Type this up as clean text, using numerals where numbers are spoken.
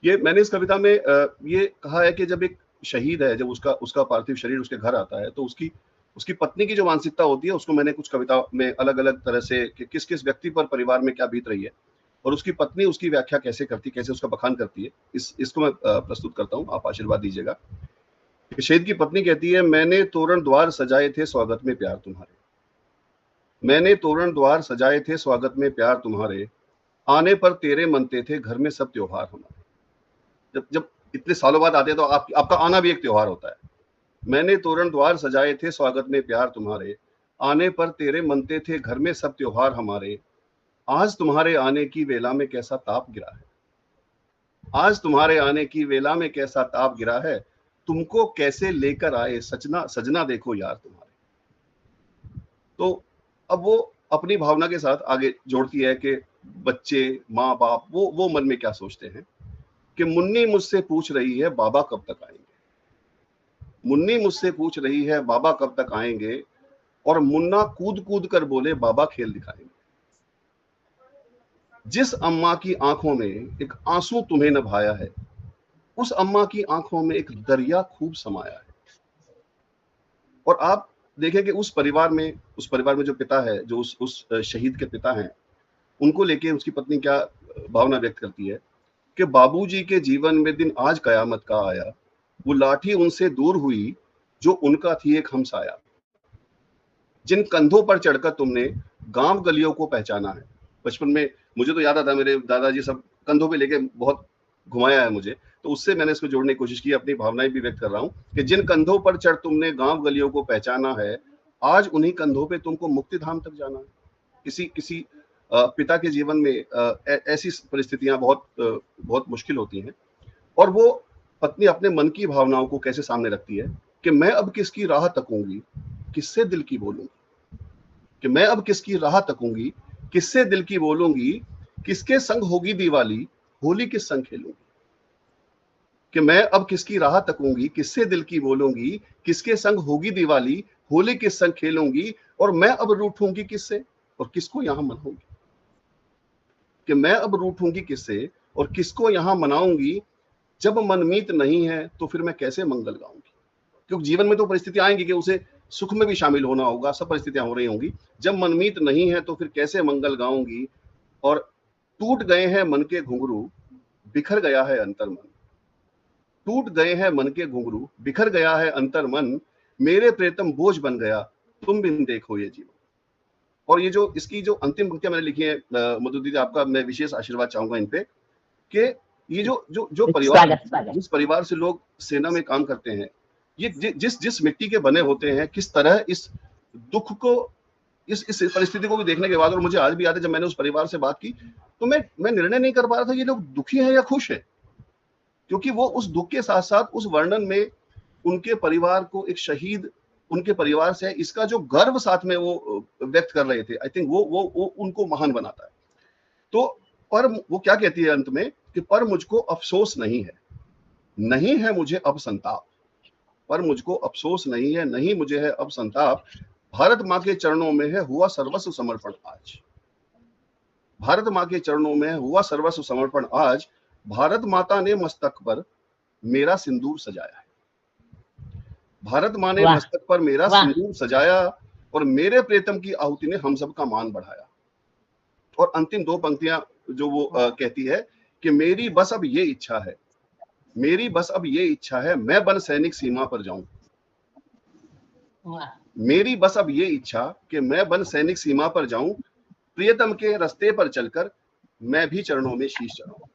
ये मैंने इस कविता में ये कहा है कि जब एक शहीद है, जब उसका उसका पार्थिव शरीर उसके घर आता है, तो उसकी उसकी पत्नी की जो मानसिकता होती है, उसको मैंने कुछ कविता में अलग-अलग तरह से कि किस-किस व्यक्ति पर परिवार में क्या बीत रही है और उसकी पत्नी उसकी व्याख्या कैसे करती है, कैसे उसका बखान करती है, इसको मैं प्रस्तुत करता हूँ, आप आशीर्वाद दीजिएगा। शहीद की पत्नी कहती है, मैंने तोरण द्वार सजाए थे स्वागत में प्यार तुम्हारे। मैंने तोरण द्वार सजाए थे स्वागत में प्यार तुम्हारे, आने पर तेरे मनते थे घर में सब त्योहार हमारे। जब जब इतने सालों बाद आते हैं तो आपका आना भी एक त्योहार होता है। मैंने तोरण द्वार सजाए थे स्वागत में प्यार तुम्हारे, आने पर तेरे मनते थे घर में सब त्योहार हमारे। आज तुम्हारे आने की वेला में कैसा ताप गिरा है, आज तुम्हारे आने की वेला में कैसा ताप गिरा है, तुमको कैसे लेकर आए सजना सजना देखो यार तुम्हारे। तो अब वो अपनी भावना के साथ आगे जोड़ती है कि बच्चे, माँ बाप वो मन में क्या सोचते हैं कि मुन्नी मुझसे पूछ रही है बाबा कब तक आएंगे, मुन्नी मुझसे पूछ रही है बाबा कब तक आएंगे, और मुन्ना कूद कूद कर बोले बाबा खेल दिखाएंगे। जिस अम्मा की आंखों में एक आंसू तुम्हें न भाया है, उस अम्मा की आंखों में एक दरिया खूब समाया है। और आप देखें कि उस परिवार में जो पिता है, जो उस शहीद के पिता हैं, उनको लेके उसकी पत्नी क्या भावना व्यक्त करती है कि बाबूजी के जीवन में दिन आज कयामत का आया, वो लाठी उनसे दूर हुई जो उनका थी एक हमसाया। जिन कंधों पर चढ़कर तुमने गांव गलियों को पहचाना है। बचपन में मुझे तो याद आता, मेरे दादाजी सब कंधों पे लेके बहुत घुमाया है मुझे, तो उससे मैंने इसको जोड़ने की कोशिश की, अपनी भावनाएं भी व्यक्त कर रहा हूँ कि जिन कंधों पर चढ़ तुमने गांव गलियों को पहचाना है, आज उन्हीं कंधों पे तुमको मुक्ति धाम तक जाना है। किसी किसी पिता के जीवन में ऐसी परिस्थितियां बहुत मुश्किल होती हैं, और वो पत्नी अपने मन की भावनाओं को कैसे सामने रखती है कि मैं अब किसकी राह तकूंगी, किससे दिल की बोलूंगी, कि मैं अब किसकी राह तकूंगी, किससे दिल की बोलूंगी, किसके संग होगी दिवाली, होली किस संग खेलूंगी। कि मैं अब किसकी राह तकूंगी, किससे दिल की बोलूंगी, किसके संग होगी दिवाली, होली किस संग खेलूंगी, और मैं अब रूठूंगी किससे और किसको यहां मनाऊंगी। कि मैं अब रूठूंगी किससे और किसको यहां मनाऊंगी, जब मनमीत नहीं है तो फिर मैं कैसे मंगल गाऊंगी। क्योंकि जीवन में तो परिस्थितियां आएंगी कि उसे सुख में भी शामिल होना होगा, सब परिस्थितियां हो रही होंगी। जब मनमीत नहीं है तो फिर कैसे मंगल गाऊंगी, और टूट गए हैं मन के घुंघरू, बिखर गया है अंतर मन। टूट गए हैं मन के घुंघरू, बिखर गया है अंतर मन, मेरे प्रीतम बोझ बन गया, तुम बिन देखो ये जीवन। और ये जो इसकी जो अंतिम पंक्तियां मैंने लिखी है, मधु दीदी आपका मैं विशेष आशीर्वाद चाहूंगा इन पे, कि ये जो जो जो परिवार, जिस परिवार से लोग सेना में काम करते हैं, ये जिस जिस मिट्टी के बने होते हैं, किस तरह इस दुख को, इस परिस्थिति को भी देखने के बाद, और मुझे आज भी याद है जब मैंने उस परिवार से बात की, तो मैं निर्णय नहीं कर पा रहा था ये लोग दुखी हैं या खुश हैं, क्योंकि वो उस दुख के साथ साथ उस वर्णन में उनके परिवार को, एक शहीद उनके परिवार से इसका जो गर्व साथ में वो व्यक्त कर रहे थे, आई थिंक वो उनको महान बनाता है। तो पर वो क्या कहती है अंत में कि पर मुझको अफसोस नहीं है, नहीं है मुझे अब संताप, पर मुझको अफसोस नहीं है, नहीं मुझे है अब संताप, भारत माँ के चरणों में है हुआ सर्वस्व समर्पण आज। भारत माँ के चरणों में हुआ सर्वस्व समर्पण आज, भारत माता ने मस्तक पर मेरा सिंदूर सजाया है। भारत माँ ने मस्तक पर मेरा सिंदूर सजाया, और मेरे प्रीतम की आहुति ने हम सब का मान बढ़ाया। और अंतिम दो पंक्तियां जो वो कहती है कि मेरी बस अब ये इच्छा है, मेरी बस अब ये इच्छा है, मैं बन सैनिक सीमा पर जाऊं। मेरी बस अब ये इच्छा कि मैं बन सैनिक सीमा पर जाऊं, प्रियतम के रास्ते पर चलकर मैं भी चरणों में शीश चढ़ाऊं।